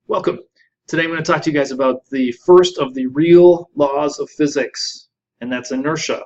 Welcome. Today I'm going to talk to you guys about the first of the real laws of physics, and that's inertia.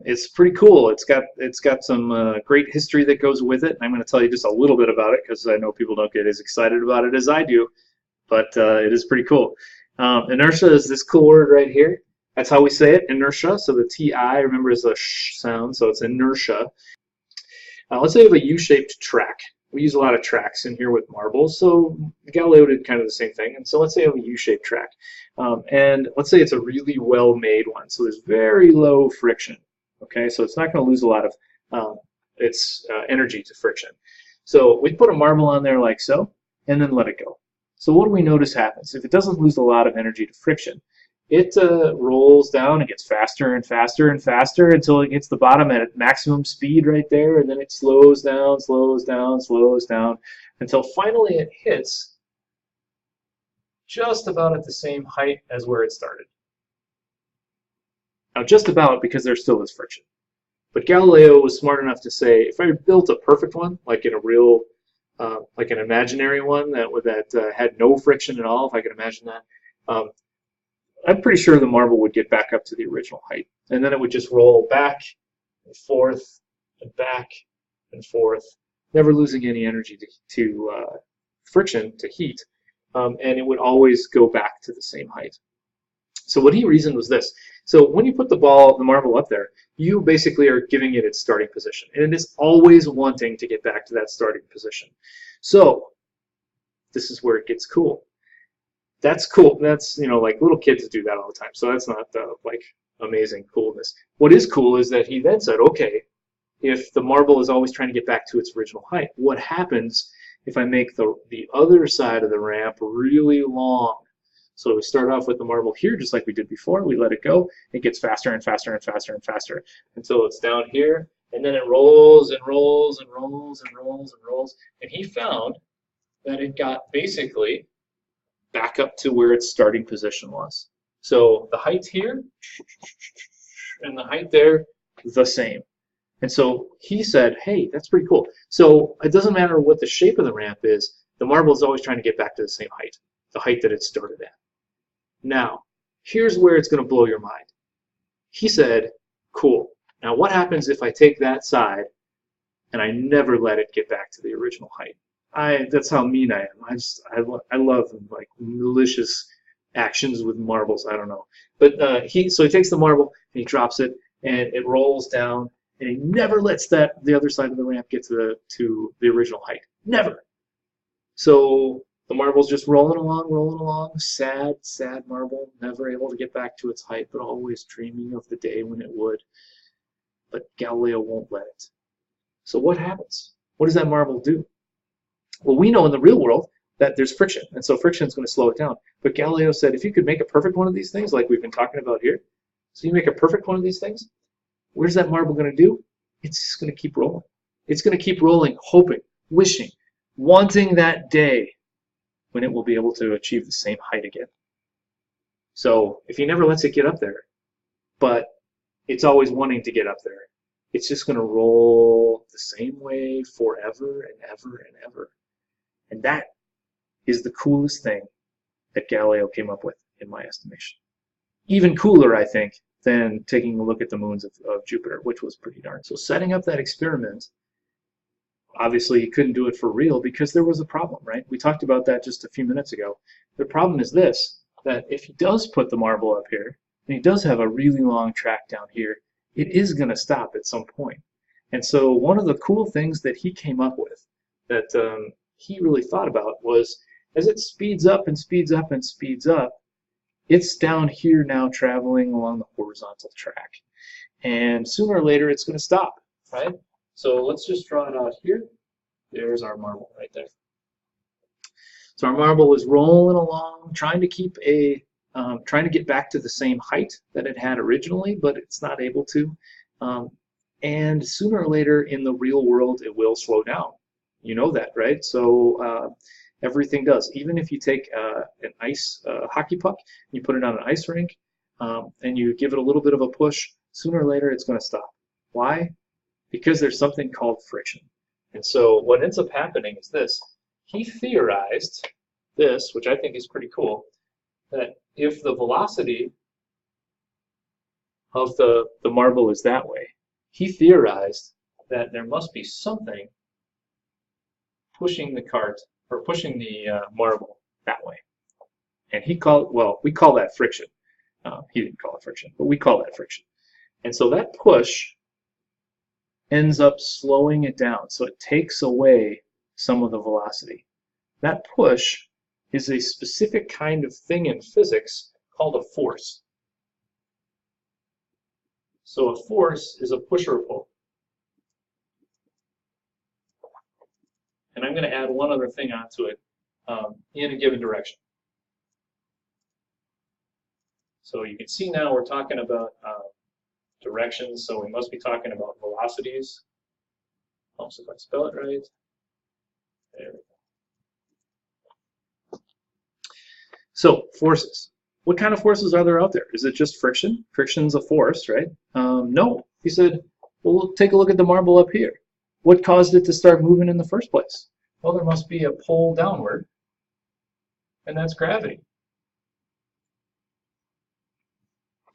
It's pretty cool. It's got some great history that goes with it. I'm going to tell you just a little bit about it because I know people don't get as excited about it as I do, but it is pretty cool. Inertia is this cool word right here. That's how we say it, inertia. So the TI, remember, is a sh sound, so it's inertia. Let's say you have a U-shaped track. We use a lot of tracks in here with marbles, so Galileo did kind of the same thing. And so let's say I have a U-shaped track, and let's say it's a really well-made one, so there's very low friction. Okay, so it's not going to lose a lot of its energy to friction. So we put a marble on there like so, and then let it go. So what do we notice happens? If it doesn't lose a lot of energy to friction, it rolls down and gets faster and faster and faster until it hits the bottom at maximum speed right there, and then it slows down, slows down, slows down, until finally it hits just about at the same height as where it started. Now just about, because there still is friction. But Galileo was smart enough to say, if I built a perfect one, like in a real, like an imaginary one that had no friction at all, if I could imagine that, I'm pretty sure the marble would get back up to the original height. And then it would just roll back and forth and back and forth, never losing any energy to friction, to heat. And it would always go back to the same height. So what he reasoned was this. So when you put the marble up there, you basically are giving it its starting position. And it is always wanting to get back to that starting position. So this is where it gets cool. That's cool. That's, you know, like little kids do that all the time. So that's not like amazing coolness. What is cool is that he then said, okay, if the marble is always trying to get back to its original height, what happens if I make the other side of the ramp really long? So we start off with the marble here, just like we did before. We let it go. It gets faster and faster and faster and faster until it's down here. And then it rolls and rolls and rolls and rolls and rolls. And he found that it got basically back up to where its starting position was. So the height here and the height there, the same. And so he said, hey, that's pretty cool. So it doesn't matter what the shape of the ramp is, the marble is always trying to get back to the height that it started at. Now, here's where it's going to blow your mind. He said, cool. Now what happens if I take that side and I never let it get back to the original height? That's how mean I am. I love like malicious actions with marbles. I don't know, but so he takes the marble and he drops it and it rolls down and he never lets the other side of the ramp get to the original height. Never. So the marble's just rolling along. Sad marble, never able to get back to its height, but always dreaming of the day when it would. But Galileo won't let it. So what happens? What does that marble do? Well, we know in the real world that there's friction, and so friction is going to slow it down. But Galileo said, if you could make a perfect one of these things, like we've been talking about here, so you make a perfect one of these things, where's that marble going to do? It's just going to keep rolling. It's going to keep rolling, hoping, wishing, wanting that day when it will be able to achieve the same height again. So if he never lets it get up there, but it's always wanting to get up there, it's just going to roll the same way forever and ever and ever. And that is the coolest thing that Galileo came up with, in my estimation. Even cooler, I think, than taking a look at the moons of Jupiter, which was pretty darn. So setting up that experiment, obviously he couldn't do it for real because there was a problem, right? We talked about that just a few minutes ago. The problem is this, that if he does put the marble up here, and he does have a really long track down here, it is going to stop at some point. And so one of the cool things that he came up with, that he really thought about, was as it speeds up and speeds up and speeds up, it's down here now traveling along the horizontal track. And sooner or later it's going to stop, right? So let's just draw it out here. There's our marble right there. So our marble is rolling along, trying to keep trying to get back to the same height that it had originally, but it's not able to. And sooner or later in the real world, it will slow down. You know that, right? So everything does. Even if you take an ice hockey puck, you put it on an ice rink, and you give it a little bit of a push, sooner or later it's going to stop. Why? Because there's something called friction. And so what ends up happening is this. He theorized this, which I think is pretty cool, that if the velocity of the marble is that way, he theorized that there must be something pushing the cart or pushing the marble that way. And he called, well, we call that friction. He didn't call it friction, but we call that friction. And so that push ends up slowing it down. So it takes away some of the velocity. That push is a specific kind of thing in physics called a force. So a force is a push or a pull. And I'm going to add one other thing onto it in a given direction. So you can see now we're talking about directions, so we must be talking about velocities. Also, if I spell it right. There we go. So, forces. What kind of forces are there out there? Is it just friction? Friction's a force, right? No. He said, well, take a look at the marble up here. What caused it to start moving in the first place? Well, there must be a pull downward, and that's gravity.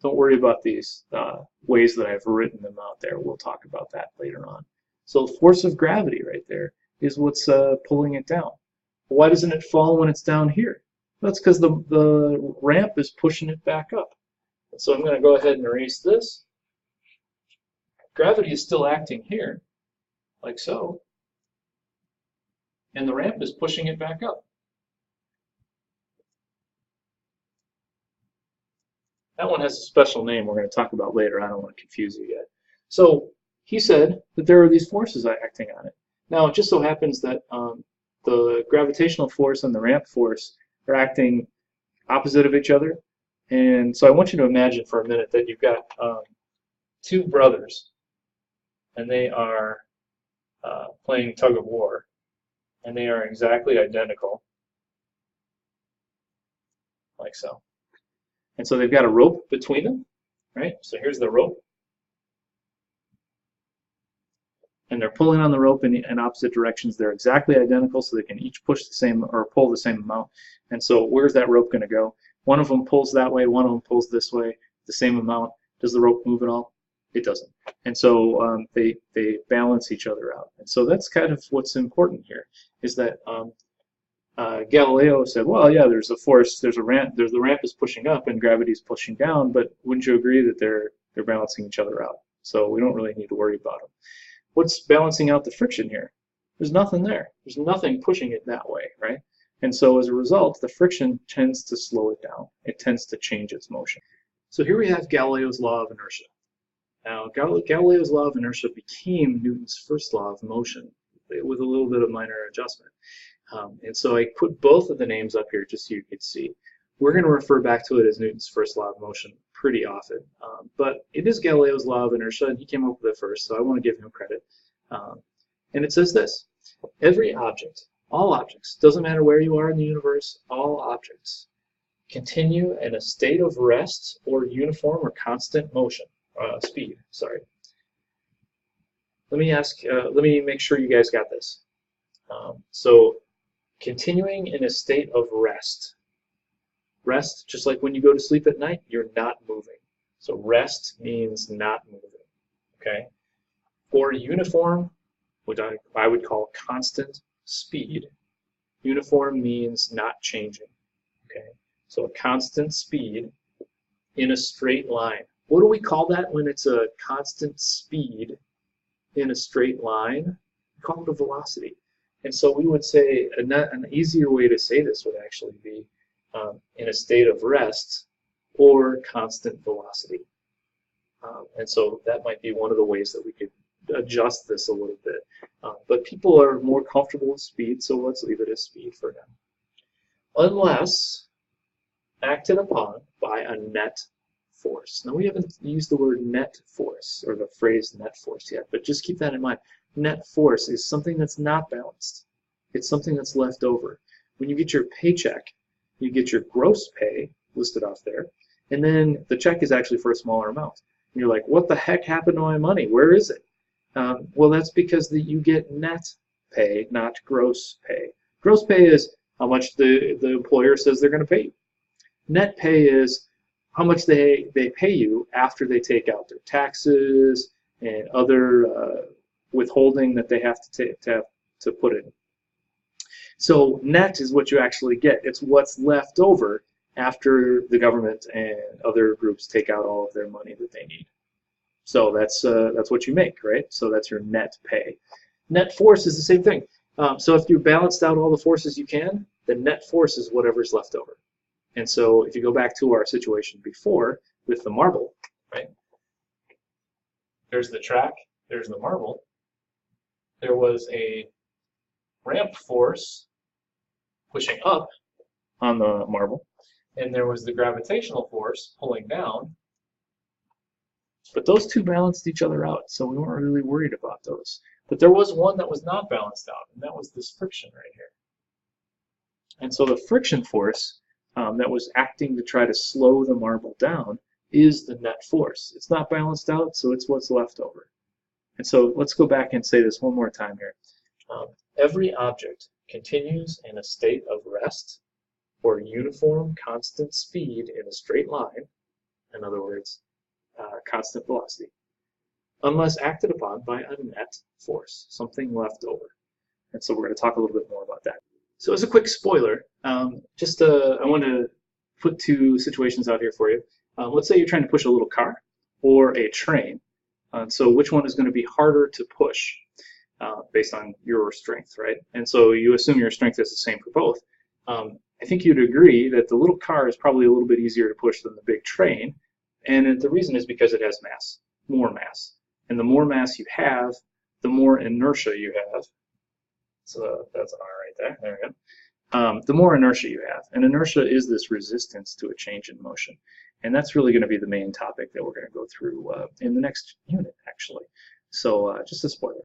Don't worry about these ways that I've written them out there. We'll talk about that later on. So the force of gravity right there is what's pulling it down. Why doesn't it fall when it's down here? That's because the ramp is pushing it back up. And so I'm going to go ahead and erase this. Gravity is still acting here, like so. And the ramp is pushing it back up. That one has a special name we're going to talk about later. I don't want to confuse you yet. So he said that there are these forces acting on it. Now, it just so happens that the gravitational force and the ramp force are acting opposite of each other. And so I want you to imagine for a minute that you've got two brothers, and they are playing tug of war, and they are exactly identical, like so. And so they've got a rope between them, right? So here's the rope. And they're pulling on the rope in opposite directions. They're exactly identical, so they can each push the same or pull the same amount. And so where's that rope going to go? One of them pulls that way, one of them pulls this way, the same amount. Does the rope move at all? It doesn't. And so they balance each other out. And so that's kind of what's important here, is that Galileo said, well, yeah, there's a force, the ramp is pushing up and gravity's pushing down, but wouldn't you agree that they're balancing each other out? So we don't really need to worry about them. What's balancing out the friction here? There's nothing there. There's nothing pushing it that way, right? And so as a result, the friction tends to slow it down. It tends to change its motion. So here we have Galileo's law of inertia. Now, Galileo's law of inertia became Newton's first law of motion with a little bit of minor adjustment. And so I put both of the names up here just so you could see. We're going to refer back to it as Newton's first law of motion pretty often. But it is Galileo's law of inertia, and he came up with it first, so I want to give him credit. And it says this: every object, all objects, doesn't matter where you are in the universe, all objects continue in a state of rest or uniform or constant motion, speed, sorry. Let me make sure you guys got this. So continuing in a state of rest. Rest, just like when you go to sleep at night, you're not moving. So rest means not moving, okay? Or uniform, which I would call constant speed. Uniform means not changing, okay? So a constant speed in a straight line. What do we call that when it's a constant speed in a straight line? We call it a velocity. And so we would say an easier way to say this would actually be in a state of rest or constant velocity. And so that might be one of the ways that we could adjust this a little bit. But people are more comfortable with speed, so let's leave it as speed for now. Unless acted upon by a net force. Now, we haven't used the word net force or the phrase net force yet, but just keep that in mind. Net force is something that's not balanced. It's something that's left over. When you get your paycheck, you get your gross pay listed off there, and then the check is actually for a smaller amount. And you're like, what the heck happened to my money? Where is it? Well, that's because you get net pay, not gross pay. Gross pay is how much the employer says they're going to pay you. Net pay is how much they pay you after they take out their taxes and other withholding that they have to put in. So net is what you actually get. It's what's left over after the government and other groups take out all of their money that they need. So that's what you make, right? So that's your net pay. Net force is the same thing. So if you balanced out all the forces you can, the net force is whatever's left over. And so if you go back to our situation before with the marble, right? There's the track, there's the marble. There was a ramp force pushing up on the marble, and there was the gravitational force pulling down. But those two balanced each other out, so we weren't really worried about those. But there was one that was not balanced out, and that was this friction right here. And so the friction force that was acting to try to slow the marble down is the net force. It's not balanced out, so it's what's left over. And so let's go back and say this one more time here. Every object continues in a state of rest or uniform constant speed in a straight line, in other words, constant velocity, unless acted upon by a net force, something left over. And so we're going to talk a little bit more about that. So as a quick spoiler, I want to put two situations out here for you. Let's say you're trying to push a little car or a train. So which one is going to be harder to push based on your strength, right? And so you assume your strength is the same for both. I think you'd agree that the little car is probably a little bit easier to push than the big train. And the reason is because it has mass, more mass. And the more mass you have, the more inertia you have. So that's an R right there. There we go. The more inertia you have. And inertia is this resistance to a change in motion. And that's really going to be the main topic that we're going to go through in the next unit, actually. So just a spoiler.